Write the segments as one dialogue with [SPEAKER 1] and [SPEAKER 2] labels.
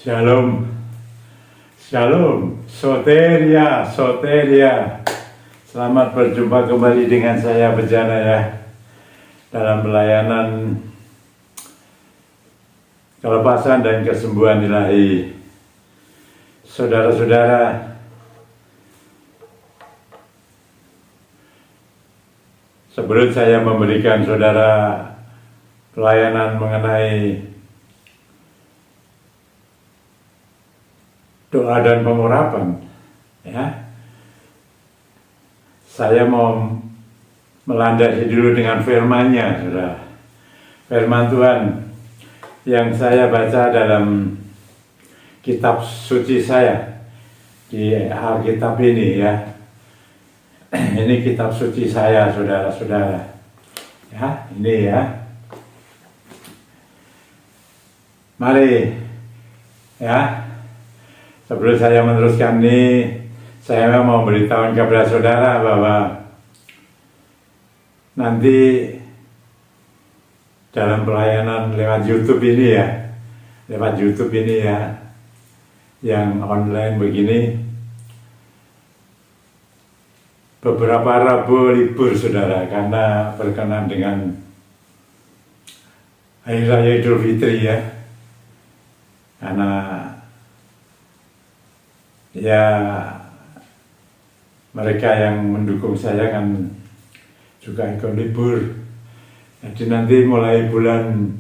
[SPEAKER 1] Shalom, Shalom, Soteria, Soteria. Selamat berjumpa kembali dengan saya Bejana ya, dalam pelayanan kelepasan dan kesembuhan ilahi. Saudara-saudara, sebelum saya memberikan saudara pelayanan mengenai doa dan pengurapan, ya, saya mau melandasi dulu dengan firman-Nya, saudara. Firman Tuhan yang saya baca dalam kitab suci saya di Alkitab ini ya. Ini kitab suci saya, saudara-saudara. Ya, ini ya. Mari, ya. Sebelum saya meneruskan ini, saya mau memberitahu kepada saudara bahwa nanti dalam pelayanan lewat YouTube ini ya, yang online begini, beberapa Rabu libur saudara, karena berkenan dengan Hari Raya Idul Fitri ya, karena ya mereka yang mendukung saya kan juga ikut libur. Jadi nanti mulai bulan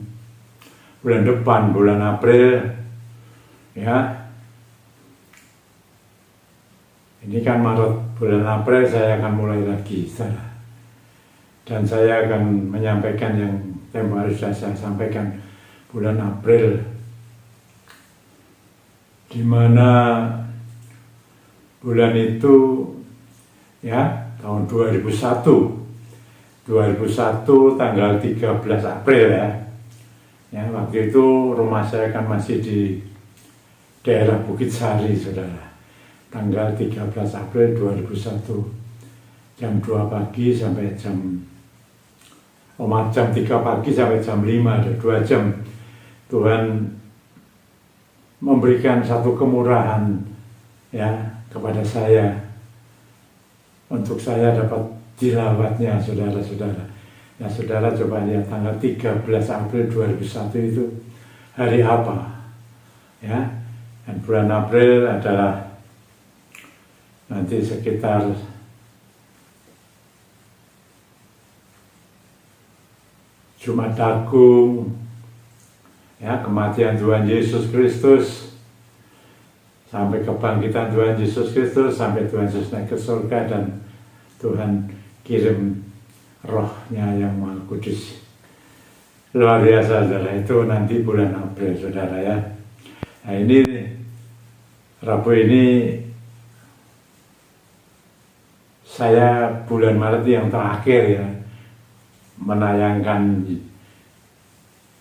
[SPEAKER 1] depan, bulan April ya, ini kan Maret, bulan April saya akan mulai lagi saudara. Dan saya akan menyampaikan yang tempo hari sudah saya sampaikan bulan April, di mana bulan itu ya tahun 2001 tanggal 13 April ya. Ya, waktu itu rumah saya kan masih di daerah Bukit Sari saudara. Tanggal 13 April 2001 jam 2 pagi sampai jam 3 pagi sampai jam 5, ada 2 jam Tuhan memberikan satu kemurahan ya kepada saya, untuk saya dapat dilawatnya saudara-saudara. Ya saudara coba lihat tanggal 13 April 2001 itu hari apa ya, dan bulan April adalah nanti sekitar Jumat Agung ya, kematian Tuhan Yesus Kristus sampai kebangkitan Tuhan Yesus Kristus, sampai Tuhan Yesus naik ke surga dan Tuhan kirim rohnya yang Maha Kudus. Luar biasa saudara, itu nanti bulan April saudara ya. Nah ini Rabu ini saya bulan Maret yang terakhir ya menayangkan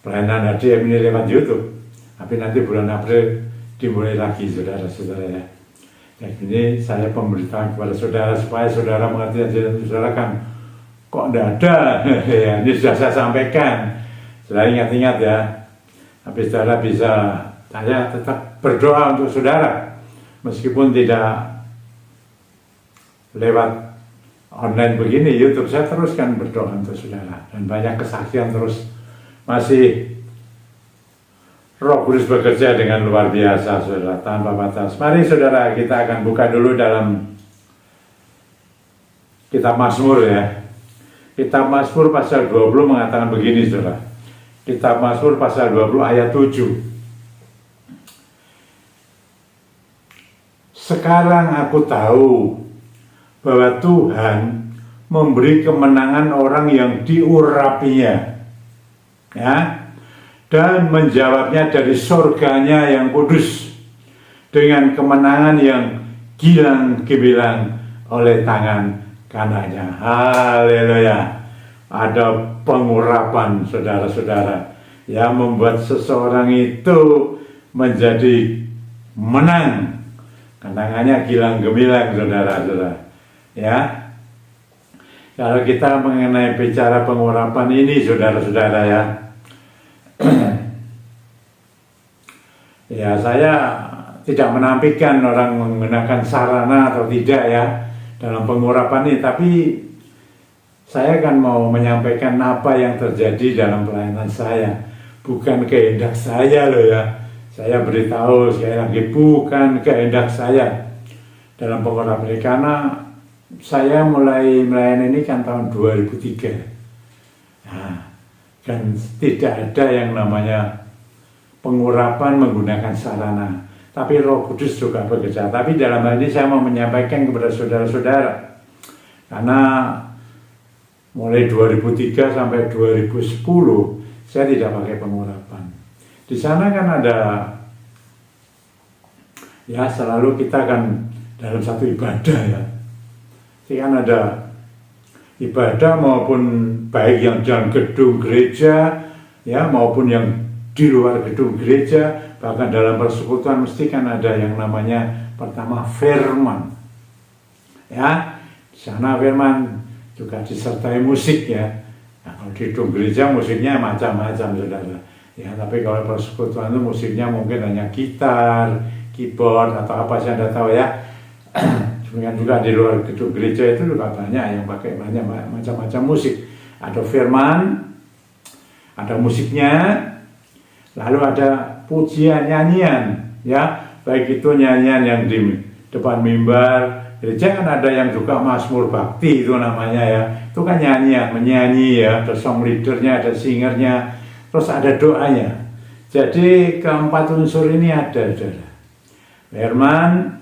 [SPEAKER 1] pelayanan HDM ini lewat YouTube. Tapi nanti bulan April dimulai lagi saudara-saudara ya. Ini saya pemberitahuan kepada saudara supaya saudara mengerti aja. Saudara kan kok tidak ada ya, ini sudah saya sampaikan. Saudara ingat-ingat ya. Tapi saudara bisa, saya tetap berdoa untuk saudara meskipun tidak lewat online begini YouTube, saya teruskan berdoa untuk saudara, dan banyak kesaksian terus masih Roh Kudus bekerja dengan luar biasa saudara, tanpa batas. Mari saudara, kita akan buka dulu dalam kitab Mazmur ya. Kitab Mazmur pasal 20 mengatakan begini saudara. Kitab Mazmur pasal 20 ayat 7. Sekarang aku tahu bahwa Tuhan memberi kemenangan orang yang diurapinya ya, dan menjawabnya dari surganya yang kudus dengan kemenangan yang gilang gemilang oleh tangan kanannya. Haleluya. Ada pengurapan saudara-saudara yang membuat seseorang itu menjadi menang. Kenangannya gilang gemilang saudara-saudara ya. Kalau kita mengenai bicara pengurapan ini saudara-saudara ya, Ya, saya tidak menampilkan orang menggunakan sarana atau tidak ya dalam pengurapan ini, tapi saya kan mau menyampaikan apa yang terjadi dalam pelayanan saya, bukan kehendak saya loh ya. Saya beritahu sekali lagi, bukan kehendak saya dalam pengurapan ini, karena saya mulai melayani ini kan tahun 2003. Nah, kan tidak ada yang namanya pengurapan menggunakan sarana, tapi Roh Kudus juga bekerja. Tapi dalam hal ini saya mau menyampaikan kepada saudara-saudara, karena mulai 2003 sampai 2010 saya tidak pakai pengurapan. Di sana kan ada, ya selalu kita kan dalam satu ibadah ya. Jadi kan ada ibadah maupun baik yang dalam gedung gereja ya maupun yang di luar gedung gereja, bahkan dalam persekutuan mesti kan ada yang namanya pertama firman. Ya, di sana firman juga disertai musik ya. Nah, kalau di gedung gereja musiknya macam-macam saudara. Ya, tapi kalau persekutuan itu musiknya mungkin hanya gitar, keyboard atau apa saya tidak tahu ya. Demikian juga di luar gedung gereja itu juga banyak yang pakai banyak macam-macam musik. Ada firman, ada musiknya, lalu ada pujian, nyanyian, ya, baik itu nyanyian yang di depan mimbar. Gereja kan ada yang juga Mazmur Bakti itu namanya ya, itu kan nyanyian, menyanyi ya, ada song leadernya, ada singernya, terus ada doanya. Jadi keempat unsur ini ada, saudara. Firman,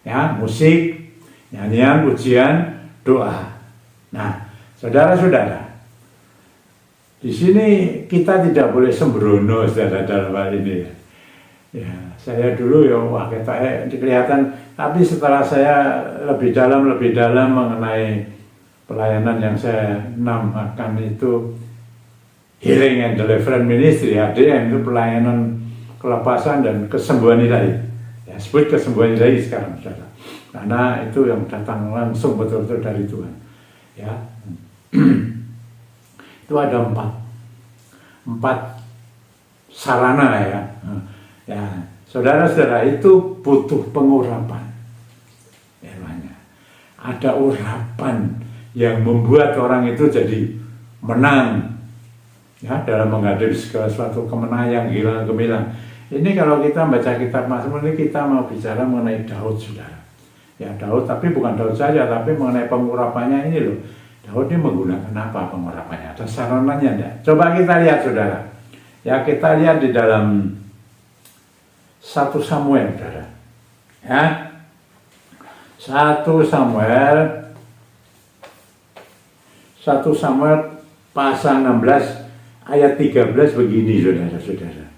[SPEAKER 1] ya, musik, nyanyian, pujian, doa. Nah, saudara-saudara, di sini kita tidak boleh sembrono, saudara, dalam hal ini. Ya, saya dulu ya, wah kita kelihatan, tapi setelah saya lebih dalam mengenai pelayanan yang saya namakan itu Healing and Deliverance Ministry, HDM, itu pelayanan kelepasan dan kesembuhan ilahi. Ya, sebut kesembuhan ilahi sekarang, saudara. Karena itu yang datang langsung betul-betul dari Tuhan. Ya, itu ada empat sarana ya. Ya, saudara-saudara, itu butuh pengurapan. Namanya ada urapan yang membuat orang itu jadi menang. Ya, dalam menghadapi segala suatu kemenangan yang gemilang. Ini kalau kita baca kitab Mazmur ini kita mau bicara mengenai Daud, saudara. Ya, Daud, tapi bukan Daud saja, tapi mengenai pengurapannya ini loh. Daud ini menggunakan apa pengurapannya? Ada sarananya enggak? Coba kita lihat, saudara. Ya, kita lihat di dalam 1 Samuel, saudara. Ya. 1 Samuel pasal 16 ayat 13 begini, saudara-saudara.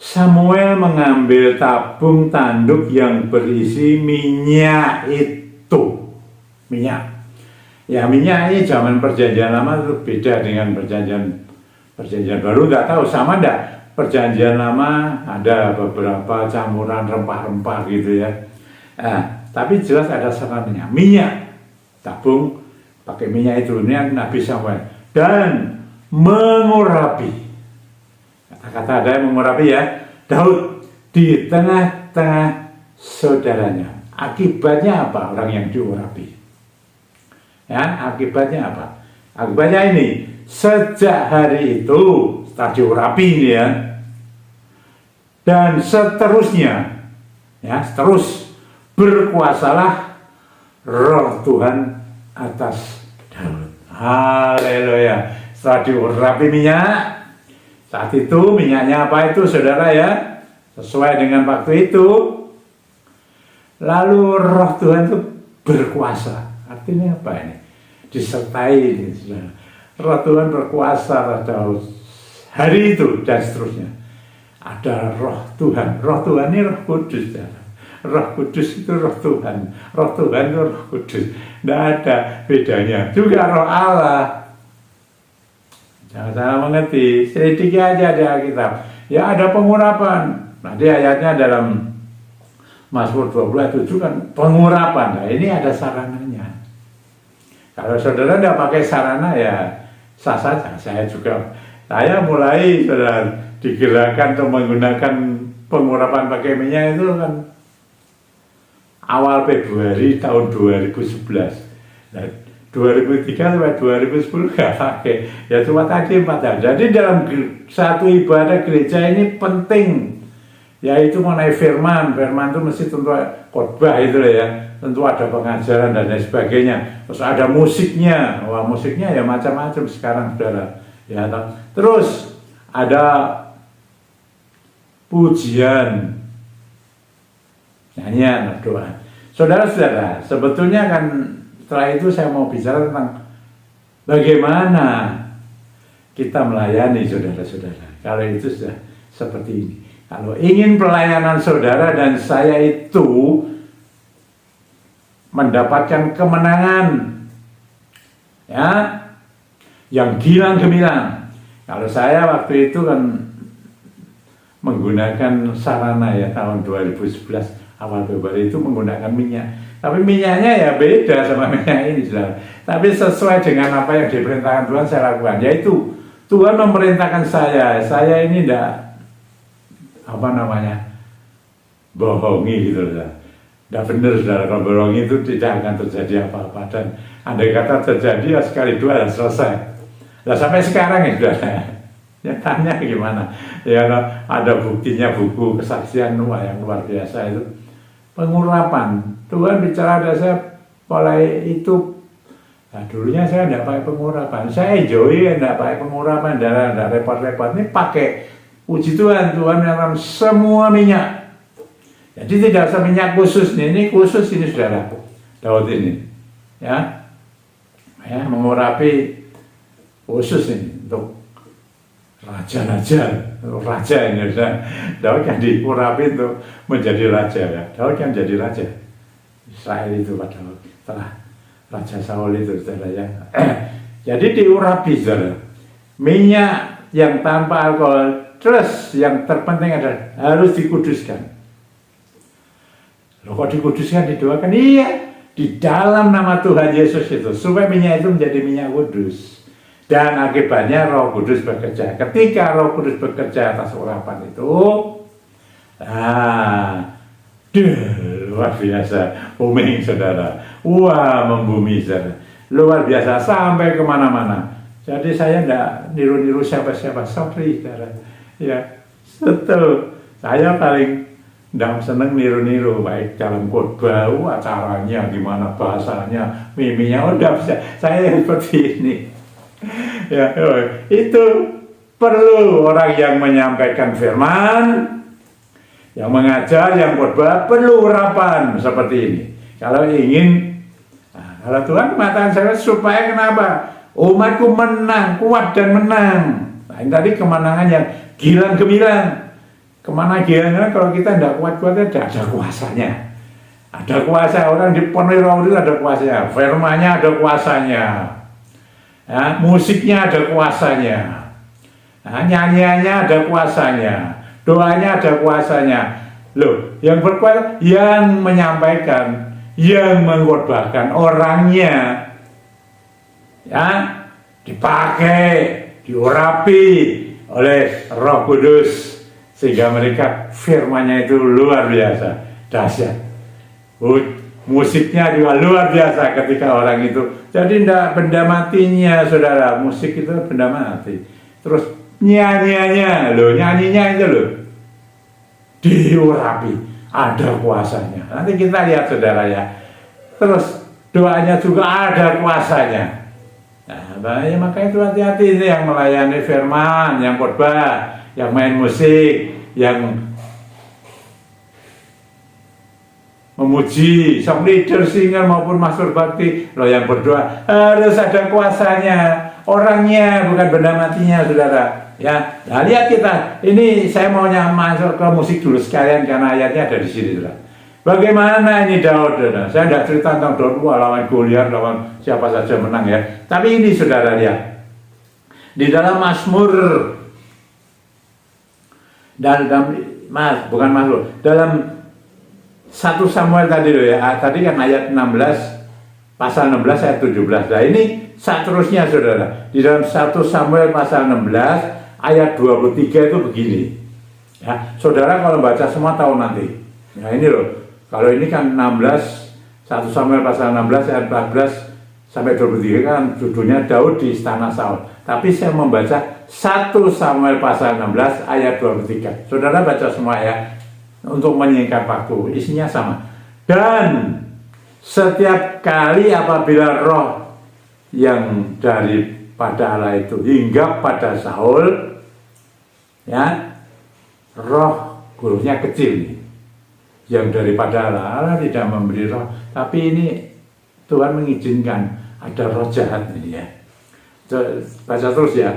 [SPEAKER 1] Samuel mengambil tabung tanduk yang berisi minyak itu. Minyak. Ya, minyak ini zaman perjanjian lama itu beda dengan perjanjian baru. Nggak tahu sama enggak? Perjanjian lama ada beberapa campuran rempah-rempah gitu ya. Nah, tapi jelas ada sarannya. Minyak. Tabung pakai minyak itu. Ini Nabi Samuel. Dan mengurapi. Kata-kata ada yang mengurapi ya. Daud di tengah-tengah saudaranya. Akibatnya apa orang yang diurapi? Ya, akibatnya apa? Akibatnya ini, sejak hari itu setelah diurapi ini ya, dan seterusnya, ya, terus berkuasalah Roh Tuhan atas Daud. Haleluya. Setelah diurapi minyak, saat itu minyaknya apa itu, saudara ya? Sesuai dengan waktu itu. Lalu Roh Tuhan itu berkuasa. Artinya apa ini? Disertai ini, saudara. Roh Tuhan berkuasa atas Daud. Hari itu dan seterusnya. Ada Roh Tuhan. Roh Tuhan ini Roh Kudus, saudara. Roh Kudus itu Roh Tuhan. Roh Tuhan itu Roh Kudus. Tidak ada bedanya. Juga Roh Allah. Jangan salah mengerti, sedikit aja di Alkitab. Ya, ada pengurapan. Nanti ayatnya dalam Mazmur 27 kan pengurapan. Nah, ini ada sarananya. Kalau saudara tidak pakai sarana ya sah saja. Saya mulai, saudara, digerakkan untuk menggunakan pengurapan pakai minyak itu kan awal Februari tahun 2011. Nah, 2003 sampai 2010 nggak pakai, ya cuma tadi 4 hari. Jadi dalam satu ibadah gereja ini penting, yaitu mengenai firman. Firman itu mesti tentu khotbah itu ya, tentu ada pengajaran dan lain sebagainya. Terus ada musiknya, wah musiknya ya macam-macam sekarang saudara. Ya, terus ada pujian, nyanyian, doa. Saudara-saudara, sebetulnya kan setelah itu saya mau bicara tentang bagaimana kita melayani saudara-saudara. Kalau itu sudah seperti ini. Kalau ingin pelayanan saudara dan saya itu mendapatkan kemenangan, ya, yang gilang gemilang. Kalau saya waktu itu kan menggunakan sarana ya tahun 2011 awal Februari itu menggunakan minyak. Tapi minyaknya ya beda sama minyak ini, saudara. Tapi sesuai dengan apa yang diperintahkan Tuhan saya lakukan. Yaitu Tuhan memerintahkan saya ini tidak bohongi gitu, saudara. Tidak benar, saudara. Kalau bohongi itu tidak akan terjadi apa-apa. Dan andai kata terjadi ya sekali dua dan selesai. Nah sampai sekarang ya, saudara. Ya tanya gimana? Ya ada buktinya, buku kesaksian yang luar biasa itu. Pengurapan, Tuhan bicara ada saya mulai itu. Nah dulunya saya tidak pakai pengurapan, saya enjoy tidak pakai pengurapan, tidak repot-repot. Ini pakai, puji Tuhan, Tuhan yang semua minyak. Jadi tidak usah minyak khusus nih, ini khusus ini saudara Daud ini, ya mengurapi khusus ini untuk raja ini, Daud kan diurapi untuk menjadi raja ya. Daud kan jadi raja Israel itu pada setelah Raja Saul itu, saudara ya. Jadi diurapi, saudara, minyak yang tanpa alkohol. Terus yang terpenting adalah harus dikuduskan. Loh kok dikuduskan, didoakan? Iya, di dalam nama Tuhan Yesus itu supaya minyak itu menjadi minyak kudus. Dan akibatnya Roh Kudus bekerja. Ketika Roh Kudus bekerja atas urapan itu, luar biasa, booming saudara. Wah, membumi saudara. Luar biasa sampai kemana-mana. Jadi saya tidak niru-niru siapa-siapa, sorry saudara. Ya, betul. Saya paling tidak senang niru-niru, baik dalam khotbah, acaranya gimana, bahasanya, miminya, udah bisa. Saya seperti ini. Ya, itu perlu orang yang menyampaikan firman, yang mengajar, yang khotbah, perlu urapan seperti ini. Kalau ingin, kalau Tuhan mengatakan saya supaya kenapa? Umatku menang, kuat dan menang. Nah ini tadi kemenangan yang gilang gemilang. Kemana gilang? Kalau kita tidak kuat-kuat, ada kuasanya. Ada kuasa, orang dipenuhi Roh itu ada kuasanya. Firman-nya ada kuasanya. Ya, musiknya ada kuasanya, nah, nyanyiannya ada kuasanya, doanya ada kuasanya. Loh, yang berkuasa, yang menyampaikan, yang mengkhotbahkan orangnya, ya dipakai, diurapi oleh Roh Kudus sehingga mereka firman-nya itu luar biasa, dahsyat. Musiknya juga luar biasa ketika orang itu. Jadi tidak benda matinya, saudara. Musik itu benda mati. Terus nyanyiannya, nyanyinya itu diurapi, ada kuasanya. Nanti kita lihat, saudara ya. Terus doanya juga ada kuasanya. Nah, ya, makanya itu hati-hati ini yang melayani firman, yang khotbah, yang main musik, yang memuji, sang leader, singer maupun mastur bakti, loh yang berdoa harus ada kuasanya, orangnya bukan benda matinya, saudara. Ya, nah lihat kita, ini saya mau masuk ke musik dulu sekalian karena ayatnya ada di sini, saudara. Bagaimana ini Daud, saudara? Saya tidak cerita tentang Daud lawan Goliat, lawan siapa saja menang ya. Tapi ini saudara lihat, di dalam Mazmur, dalam 1 Samuel tadi loh ya, tadi kan ayat 16, pasal 16 ayat 17. Nah ini seterusnya, saudara. Di dalam 1 Samuel pasal 16 ayat 23 itu begini. Ya, saudara kalau baca semua tahu nanti. Nah ini loh, kalau ini kan 16, 1 Samuel pasal 16 ayat 14 sampai 23 kan judulnya Daud di istana Saul. Tapi saya membaca 1 Samuel pasal 16 ayat 23. Saudara baca semua ya, untuk menyingkat waktu, isinya sama. Dan setiap kali apabila roh yang daripada Allah itu hingga pada Saul, ya, roh hurufnya kecil nih, yang daripada Allah tidak memberi roh, tapi ini Tuhan mengizinkan ada roh jahat ini ya. Baca terus ya.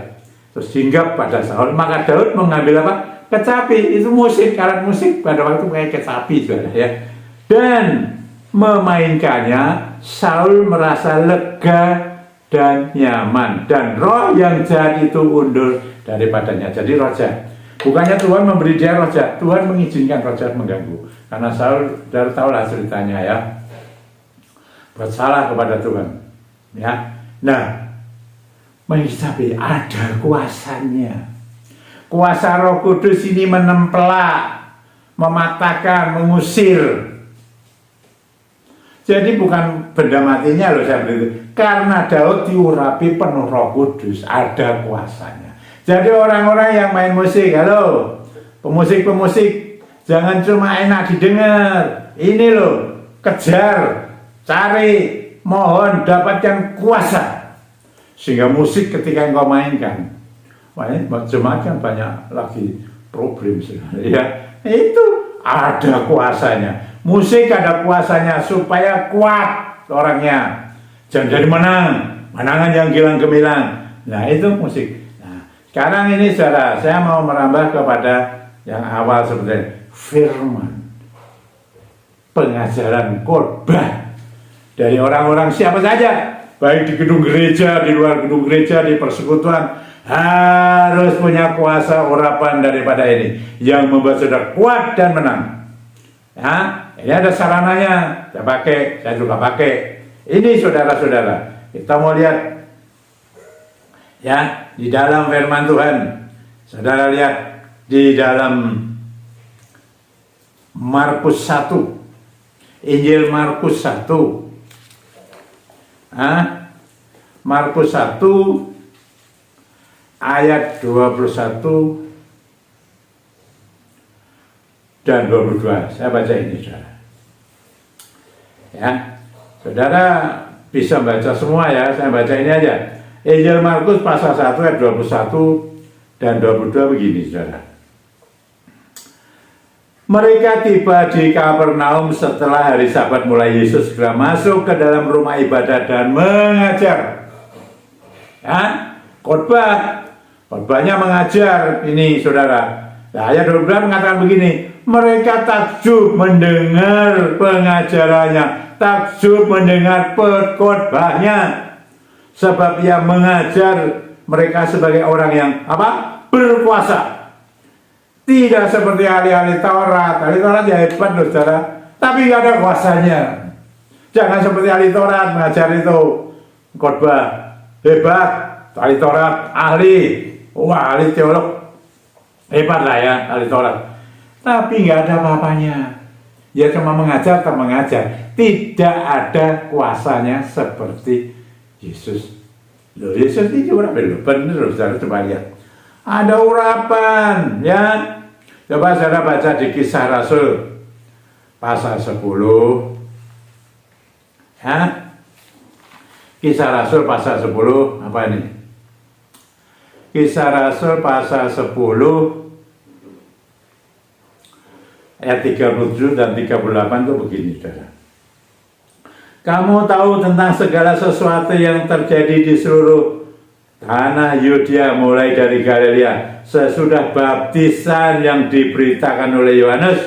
[SPEAKER 1] Terus hingga pada Saul, maka Daud mengambil apa? Kecapi, itu musik, alat musik pada waktu kayak kecapi ya. Dan memainkannya, Saul merasa lega dan nyaman, dan roh yang jahat itu undur daripadanya. Jadi roh jahat, bukannya Tuhan memberi dia roh jahat, Tuhan mengizinkan roh jahat mengganggu. Karena Saul dari tahulah ceritanya ya, bersalah kepada Tuhan ya. Nah, tapi ada kuasanya. Kuasa Roh Kudus ini menempelak, mematahkan, mengusir. Jadi bukan benda matinya loh saya beritahu. Karena Daud diurapi penuh Roh Kudus, ada kuasanya. Jadi orang-orang yang main musik, halo, pemusik-pemusik, jangan cuma enak didengar. Ini loh, kejar, cari, mohon dapatkan kuasa. Sehingga musik ketika engkau mainkan, macam-macam banyak lagi problem ya. Itu ada kuasanya. Musik ada kuasanya supaya kuat orangnya. Jangan jadi menangan yang gilang gemilang. Nah itu musik. Nah, sekarang ini saudara, saya mau merambah kepada yang awal sebenarnya firman, pengajaran khotbah dari orang-orang siapa saja, baik di gedung gereja, di luar gedung gereja, di persekutuan, harus punya kuasa urapan daripada ini yang membuat saudara kuat dan menang. Ya, ini ada sarananya. Saya pakai, saya juga pakai. Ini saudara-saudara, kita mau lihat ya di dalam firman Tuhan. Saudara lihat di dalam Markus 1, Injil Markus 1. Markus 1 ayat 21 dan 22. Saya baca ini saudara. Ya, saudara bisa baca semua ya, saya baca ini aja. Injil Markus pasal 1 ayat 21 dan 22 begini saudara. Mereka tiba di Kapernaum setelah hari Sabat mulai. Yesus segera masuk ke dalam rumah ibadah dan mengajar. Ya, khotbah. Khotbahnya mengajar ini saudara. Nah, ayat 22 mengatakan begini, mereka takjub mendengar pengajarannya, takjub mendengar khotbahnya, sebab ia mengajar mereka sebagai orang yang apa? Berkuasa. Tidak seperti ahli-ahli Taurat. Ahli Taurat ya hebat loh saudara, tapi nggak ada kuasanya. Jangan seperti ahli Taurat mengajar itu khotbah hebat, ahli Taurat, ahli, wah ahli teolog hebat lah ya ahli Taurat. Tapi nggak ada apa-apanya. Ya cuma mengajar atau mengajar. Tidak ada kuasanya seperti Yesus. Loh, Yesus ini urapan loh, bener loh saudara, coba lihat. Ada urapan ya. Coba saudara baca di Kisah Rasul pasal 10. Ya. Kisah Rasul pasal 10 apa ini? Kisah Rasul pasal 10 ayat 37 dan 38 itu begini saudara. Kamu tahu tentang segala sesuatu yang terjadi di seluruh tanah Yudea mulai dari Galilea sesudah baptisan yang diberitakan oleh Yohanes.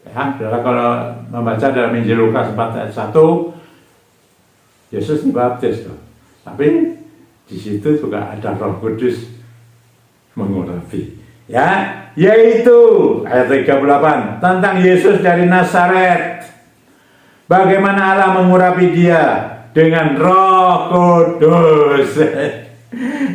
[SPEAKER 1] Ya, saudara kalau membaca dalam Injil Lukas 4 ayat 1, Yesus dibaptis loh. Tapi di situ juga ada Roh Kudus mengurapi. Ya, yaitu ayat 38 tentang Yesus dari Nazaret. Bagaimana Allah mengurapi dia dengan Roh Kudus.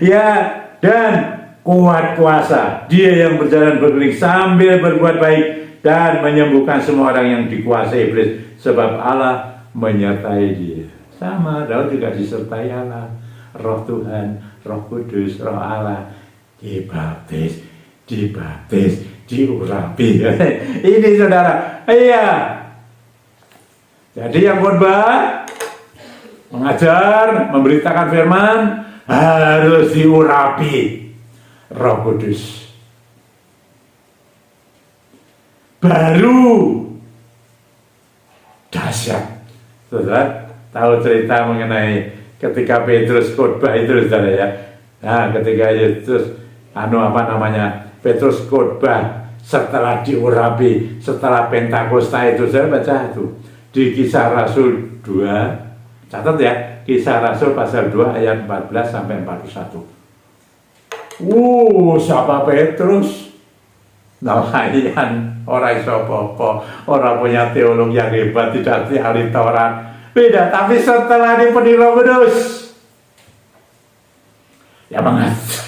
[SPEAKER 1] Ya, dan kuat kuasa. Dia yang berjalan berkeliling sambil berbuat baik dan menyembuhkan semua orang yang dikuasai iblis, sebab Allah menyertai dia. Sama, Daud juga disertai Allah. Roh Tuhan, Roh Kudus, Roh Allah dibaptis, diurapi. Ini saudara, iya. Jadi yang khotbah, mengajar, memberitakan firman harus diurapi Roh Kudus. Baru dahsyat. Saudara tahu cerita mengenai ketika Petrus khotbah itu, saudara ya. Nah, ketika Yesus Petrus khotbah setelah diurapi, setelah Pentakosta itu, saya baca itu di Kisah Rasul 2. Catat ya, Kisah Rasul pasal 2 ayat 14 sampai 41. Siapa Petrus? Nelayan, orang sopopo, orang punya teologi yang hebat, tidak ahli Taurat. Beda, tapi setelah dipenuhi Roh Kudus, ya mengajar,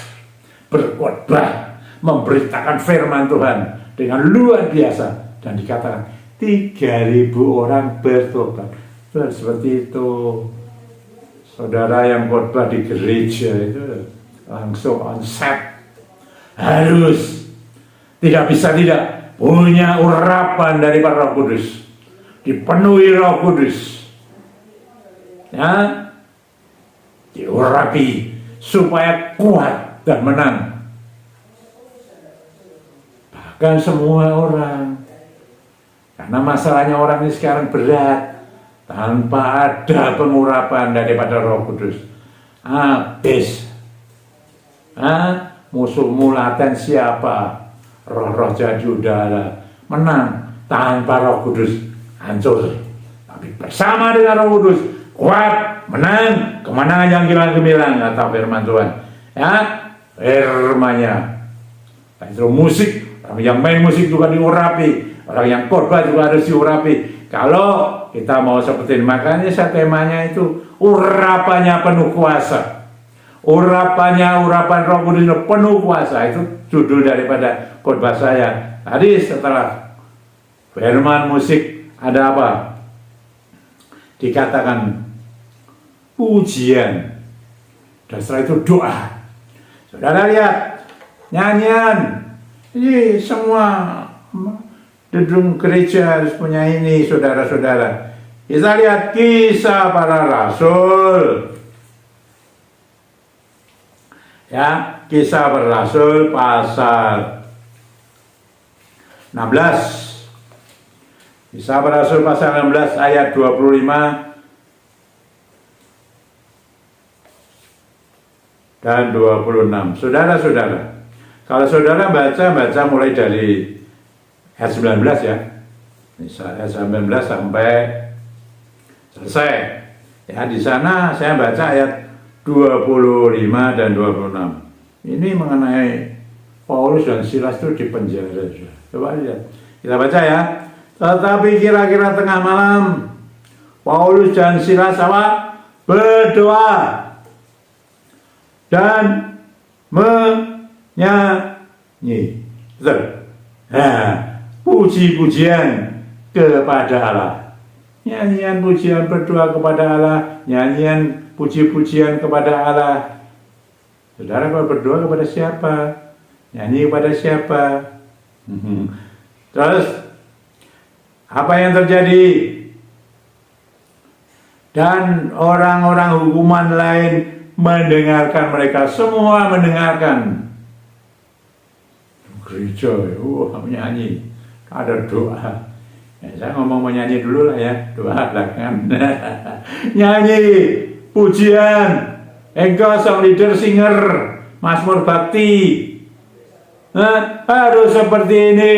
[SPEAKER 1] berkhotbah, memberitakan firman Tuhan dengan luar biasa, dan dikatakan 3.000 orang bertobat. Seperti itu. Saudara yang khotbah di gereja itu langsung onset, harus tidak bisa tidak punya urapan dari Roh Kudus, dipenuhi Roh Kudus, ya, diurapi supaya kuat dan menang. Bahkan semua orang, karena masalahnya orang ini sekarang berat, tanpa ada pengurapan daripada Roh Kudus, habis. Musuhmu laten siapa? Roh-roh jadi udara, menang. Tanpa Roh Kudus hancur. Tapi bersama dengan Roh Kudus kuat, menang, kemenangan yang gemilang, kata firman Tuhan. Ya, firman-Nya. Itu musik, orang yang main musik juga diurapi, orang yang khotbah juga harus diurapi. Kalau kita mau seperti ini, makanya saya temanya itu urapannya penuh kuasa. Urapan Roh Kudus penuh kuasa, itu judul daripada khotbah saya. Tadi setelah firman musik ada apa? Dikatakan pujian, dan setelah itu doa. Saudara lihat nyanyian, ini semua gedung gereja harus punya ini, saudara-saudara. Kita lihat Kisah Para Rasul. Ya, Kisah Para Rasul pasal 16. Kisah Para Rasul pasal 16 ayat 25 dan 26. Saudara-saudara, kalau saudara baca mulai dari ayat 19 ya. Ayat 19 sampai selesai. Ya, di sana saya baca ayat 25 dan 26. Ini mengenai Paulus dan Silas itu di penjara. Coba lihat. Kita baca ya. Tetapi kira-kira tengah malam, Paulus dan Silas berdoa dan menyanyi. Puji-pujian kepada Allah. Nyanyian pujian berdoa kepada Allah, nyanyian puji-pujian kepada Allah. Saudara kalau berdoa kepada siapa? Nyanyi kepada siapa? Terus apa yang terjadi? Dan orang-orang hukuman lain mendengarkan mereka, semua mendengarkan. Gereja, nyanyi, ada doa. Ya, saya ngomong menyanyi dulu lah ya, doa belakangan. Nyanyi, pujian, engkau song leader, singer, Mazmur bakti. Harus seperti ini.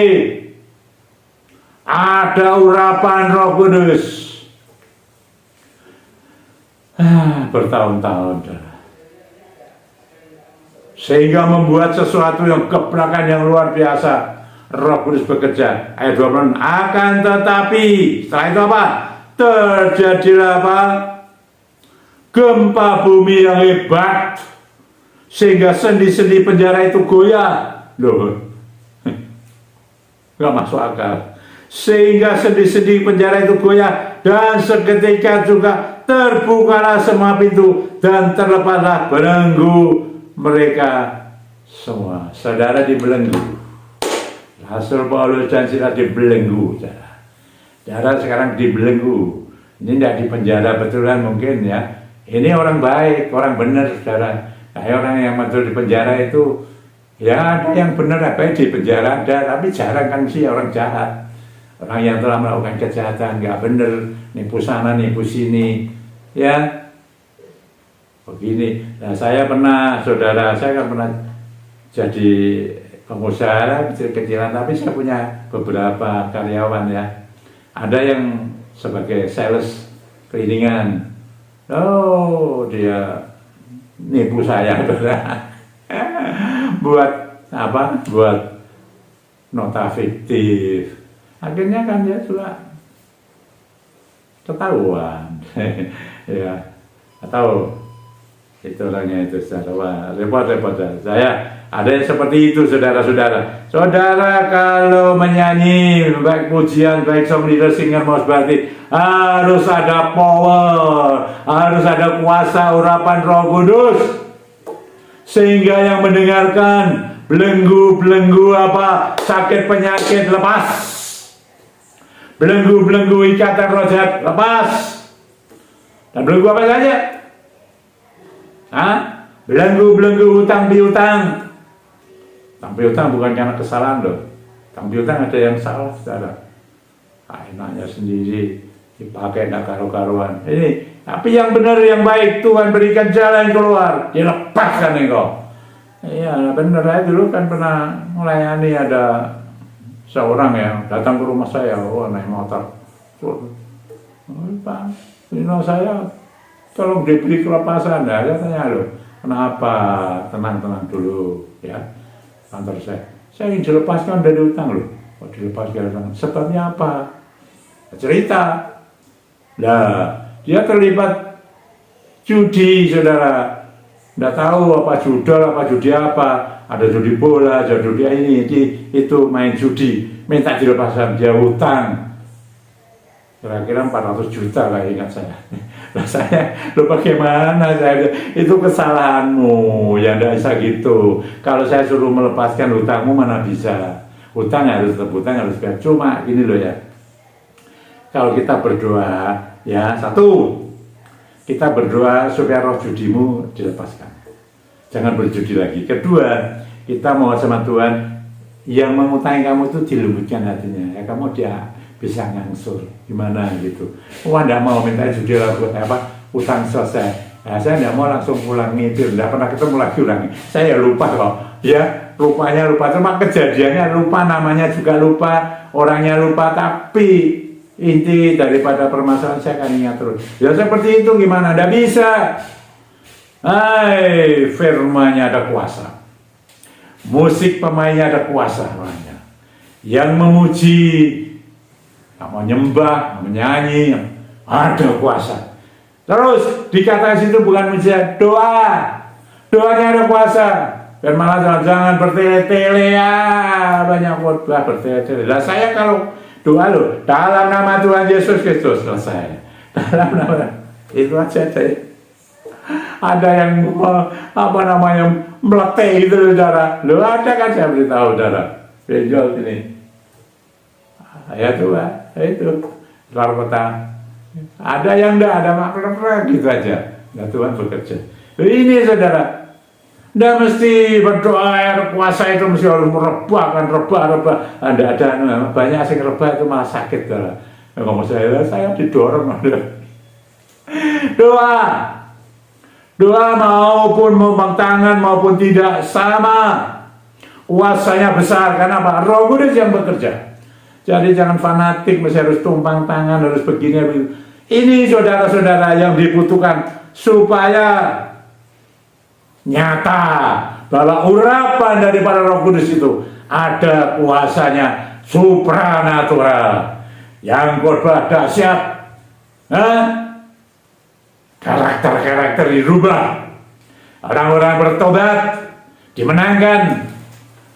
[SPEAKER 1] Ada urapan Roh Kudus. Bertahun-tahun. Sehingga membuat sesuatu yang gebrakan yang luar biasa. Roh Kudus bekerja. Ayat 26. Akan tetapi setelah itu apa? Terjadilah apa? Gempa bumi yang hebat. sehingga sendi-sendi penjara itu goyah. Loh, nggak masuk akal. Sehingga sendi-sendi penjara itu goyah, dan seketika juga terbukalah semua pintu dan terlepaslah belenggu mereka semua. Saudara dibelenggu. Rasul Paulus dan Silas dibelenggu. Saudara sekarang dibelenggu. Ini tidak di penjara betulan mungkin ya. Ini orang baik, orang benar, saudara. Kayak orang yang betul di penjara itu, ya ada yang benar apa di penjara ada, tapi jarang kan sih orang jahat. Orang yang telah melakukan kejahatan, nggak benar, nipu sana, nipu sini, ya begini. Nah saya pernah, saudara, saya kan pernah jadi pengusaha kecil-kecilan, tapi saya punya beberapa karyawan ya. Ada yang sebagai sales cleaningan, oh dia nipu saya, buat apa? Buat nota fiktif. Akhirnya kan dia sudah ketahuan, ya, atau itu orangnya itu saudara, repot-repot saya. Ada yang seperti itu, saudara-saudara. Saudara kalau menyanyi, baik pujian, baik song leader, singer, mouse berarti harus ada power, harus ada kuasa urapan Roh Kudus, sehingga yang mendengarkan belenggu-belenggu apa sakit penyakit lepas. Belenggu-belenggu ikatan roh jahat lepas. Dan belenggu apa saja? Belenggu-belenggu hutang piutang. Hutang piutang bukan karena kesalahan loh. Hutang piutang ada yang salah, saudara. Enaknya sendiri dipakai nak karu-karuan. Ini, tapi yang benar, yang baik, Tuhan berikan jalan keluar. Dilepaskan engkau. Iya, benar. Saya dulu kan pernah melayani ada seorang yang datang ke rumah saya, naik motor. Pak, ini saya tolong diberi kelepasan. Nah, saya tanya loh, kenapa? Tenang-tenang dulu, ya. Kantor saya ingin dilepaskan dari utang loh. Oh, dilepaskan dari utang. Sebabnya apa? Cerita. Nah, dia terlibat judi, saudara. Nggak tahu apa judol, apa judi apa. Ada judi bola, ada judi ini, itu main judi, minta dilepaskan, dia hutang kira-kira 400 juta lah, ingat saya. Nah saya, lo bagaimana saya, itu kesalahanmu, ya tidak bisa gitu. Kalau saya suruh melepaskan hutangmu mana bisa, hutang harus tetap hutang, harus bayar. Cuma gini loh ya, kalau kita berdoa, ya satu, kita berdoa supaya roh judimu dilepaskan. Jangan berjudi lagi. Kedua, kita mohon sama Tuhan yang mengutangi kamu itu dilembutkan hatinya. Ya kamu dia bisa ngangsur. Gimana gitu. Wah, enggak mau minta judi lagi apa? Utang selesai. Nah, saya enggak mau langsung pulang ngipir. Enggak pernah ketemu lagi orangnya. Saya lupa kok. Ya, rupanya lupa. Cuma kejadiannya lupa, namanya juga lupa, orangnya lupa, tapi inti daripada permasalahan saya akan ingat terus. Ya seperti itu gimana? Enggak bisa. Firmannya ada kuasa, musik pemainnya ada kuasa, namanya. Yang memuji, menyembah, menyanyi, ada kuasa. Terus dikatakan situ bukan mujian, doa, doanya ada kuasa. Dan malah jangan bertele-tele ya, banyak khotbah bertele-tele. Lah saya kalau doa loh, dalam nama Tuhan Yesus Kristus, selesai. Dalam nama itu aja deh. Ada yang meletih gitu, saudara. Lo ada kan, saya beritahu, saudara. Benjol sini. Ya Tuhan, itu luar kota. Ada yang enggak, ada makhluk gitu aja. Nah Tuhan bekerja. Ini saudara, enggak mesti berdoa air kuasa itu mesti harus merebah kan, rebah. Ada banyak yang rebah itu malah sakit, saudara. Ngomong saya didorong. Doa maupun memegang tangan maupun tidak sama, kuasanya besar. Karena apa? Roh Kudus yang bekerja. Jadi jangan fanatik, mesti harus tumpang tangan, harus begini. Ini saudara-saudara yang dibutuhkan supaya nyata bahwa urapan daripada Roh Kudus itu ada kuasanya supranatural, yang khotbah dahsyat. Karakter-karakter dirubah, Orang-orang bertobat, dimenangkan.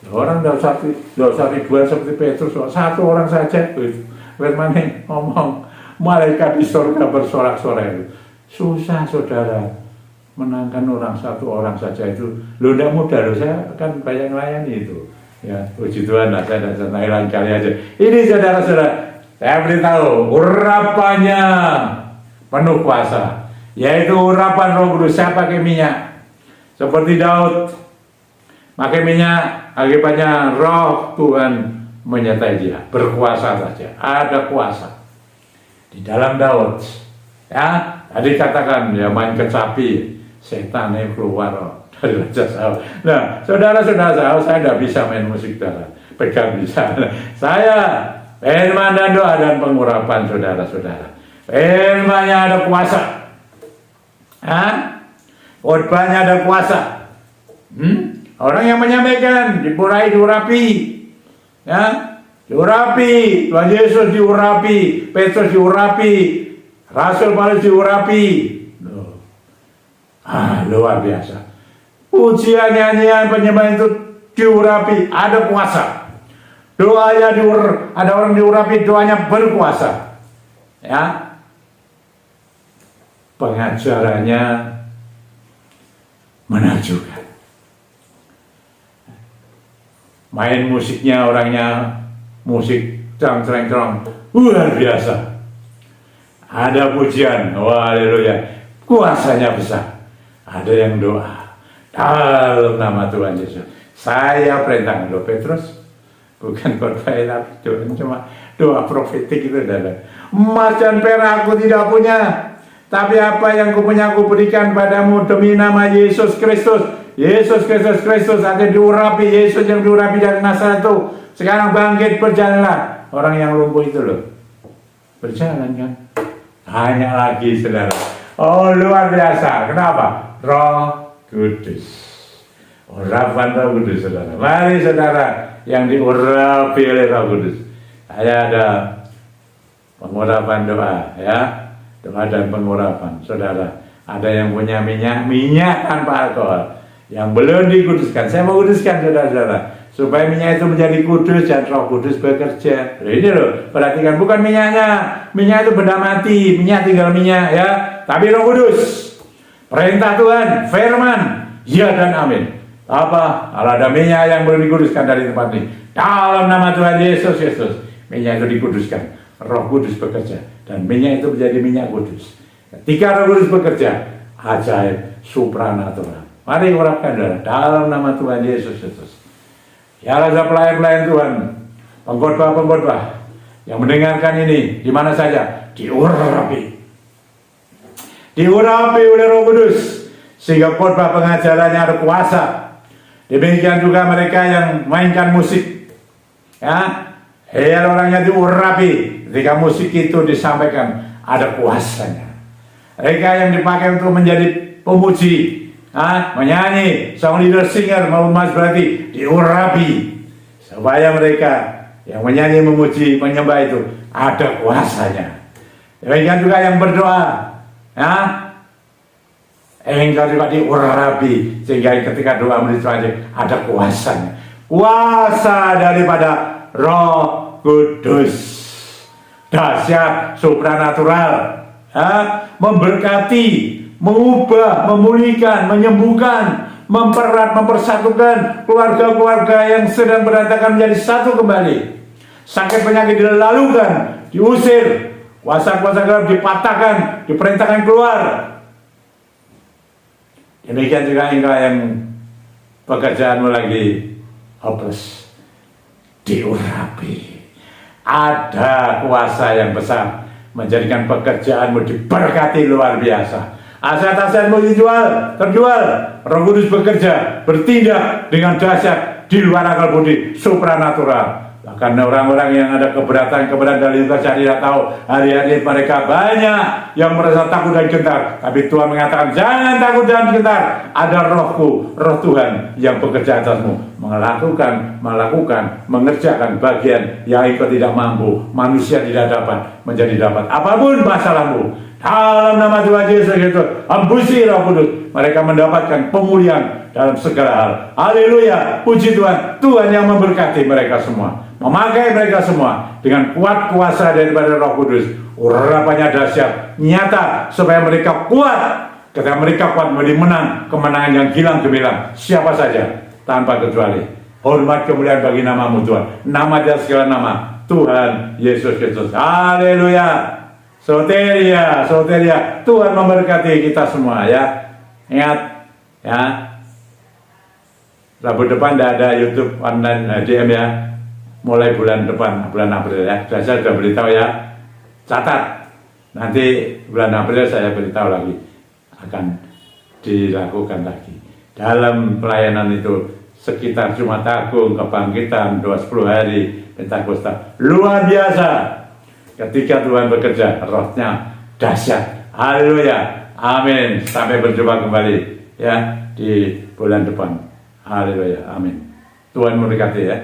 [SPEAKER 1] Orang tidak usah ribuan seperti Petrus, satu orang saja. Firman ngomong, malaikat di surga bersorak-sorai. Susah saudara, menangkan satu orang saja itu. Lo tidak mudah loh, saya kan banyak melayani itu. Ya, puji Tuhan lah, saya tidak lain kali aja. Ini saudara-saudara, saya beritahu, urapannya penuh kuasa. Yaitu urapan Roh Kudus, saya pakai minyak. Seperti Daud, pakai minyak, akibatnya Roh Tuhan menyertai dia, berkuasa saja, ada kuasa di dalam Daud. Ya, tadi katakan ya main kecapi, setan yang keluar dari Raja Saul. Nah, saudara-saudara, saya tidak bisa main musik darah, pegang bisa. Saya firman dan doa dan pengurapan saudara-saudara. Firmannya ada kuasa, khotbahnya ada kuasa. Orang yang menyampaikan diurapi, ya, diurapi, Tuhan Yesus diurapi, Petrus diurapi, Rasul Paulus diurapi. Luar biasa. Pujian, nyanyian, penyembahan itu diurapi, ada kuasa. Doanya ada orang diurapi, doanya berkuasa. Ya, pengajarannya menakjubkan. Main musiknya orangnya musik cereng-cereng, luar biasa. Ada pujian, wah haleluya, kuasanya besar. Ada yang doa dalam nama Tuhan Yesus. Saya perintahkan doa Petrus, bukan khotbah, cuma doa profetik itu adalah emas dan perak aku tidak punya, tapi apa yang kupunya aku berikan padamu demi nama Yesus Kristus. Yesus Kristus ada diurapi, Yesus yang diurapi dari Nazaret itu sekarang bangkit, berjalanlah. Orang yang lumpuh itu loh berjalan kan. Hanya lagi saudara. Oh luar biasa. Kenapa? Roh Kudus. Urapan Roh Kudus saudara. Mari saudara yang diurapi oleh Roh Kudus. Saya ada pengurapan doa ya. Doa dan pengurapan saudara. Ada yang punya minyak tanpa alkohol, yang belum dikuduskan. Saya mau kuduskan saudara-saudara, supaya minyak itu menjadi kudus dan Roh Kudus bekerja. Ini loh, perhatikan, bukan minyaknya. Minyak itu benda mati, minyak tinggal minyak ya. Tapi Roh Kudus, perintah Tuhan, firman, ya dan amin. Apa? Kalau ada minyak yang belum dikuduskan dari tempat ini, dalam nama Tuhan Yesus Kristus, minyak itu dikuduskan. Roh Kudus bekerja dan minyak itu menjadi minyak kudus. Ketika Roh Kudus bekerja, ajaib, supranatural. Mari urapkan dalam nama Tuhan Yesus Kristus. Ya raja pelayan-pelayan Tuhan, pengkhotbah-pengkhotbah yang mendengarkan ini di mana saja, diurapi oleh Roh Kudus sehingga khotbah pengajarannya ada kuasa. Demikian juga mereka yang mainkan musik, ya, orangnya diurapi ketika musik itu disampaikan ada kuasanya. Mereka yang dipakai untuk menjadi pemuji, menyanyi, song leader, singer, maupun mas berarti diurapi supaya mereka yang menyanyi, memuji, menyembah itu ada kuasanya. Demikian juga yang berdoa, engkau juga diurapi sehingga ketika doa menjadi ada kuasanya. Kuasa daripada Roh Kudus, dahsyat, supranatural, memberkati, mengubah, memulihkan, menyembuhkan, mempererat, mempersatukan keluarga-keluarga yang sedang berantakan menjadi satu kembali. Sakit penyakit dilalukan, diusir, kuasa-kuasa gelap dipatahkan, diperintahkan keluar. Demikian juga engkau yang pekerjaanmu lagi hopeless, diurapi. Ada kuasa yang besar menjadikan pekerjaanmu diberkati luar biasa. Aset-asetmu terjual. Roh Kudus bekerja, bertindak dengan dahsyat di luar akal budi, supranatural. Bahkan orang-orang yang ada keberatan dari itu saya tidak tahu. Hari-hari mereka banyak yang merasa takut dan gentar. Tapi Tuhan mengatakan jangan takut dan gentar. Ada rohku, roh Tuhan yang bekerja atasmu, melakukan, mengerjakan bagian yang engkau tidak mampu, manusia tidak dapat menjadi dapat. Apapun masalahmu, Dalam nama Tuhan Yesus Kristus, hembusi Roh Kudus, mereka mendapatkan pemulihan dalam segala hal. Haleluya, puji Tuhan. Tuhan yang memberkati mereka semua, memakai mereka semua dengan kuat kuasa daripada Roh Kudus. Urapannya dahsyat, nyata, supaya mereka kuat. Ketika mereka kuat, menjadi menang kemenangan yang gilang gemilang. Siapa saja, tanpa kecuali. Hormat kemuliaan bagi namamu Tuhan, nama dan segala nama, Tuhan Yesus Kristus. Haleluya. Soteria, soteria. Tuhan memberkati kita semua ya. Ingat ya. Rabu depan tidak ada YouTube online DM ya. Mulai bulan depan, bulan April ya. Saya sudah beritahu ya. Catat. Nanti bulan April saya beritahu lagi akan dilakukan lagi. Dalam pelayanan itu sekitar Jumat Agung, kebangkitan, 10 hari Pentakosta. Luar biasa. Ketika Tuhan bekerja, rohnya dahsyat. Haleluya. Amin. Sampai berjumpa kembali ya di bulan depan. Haleluya. Amin. Tuhan memberkati ya.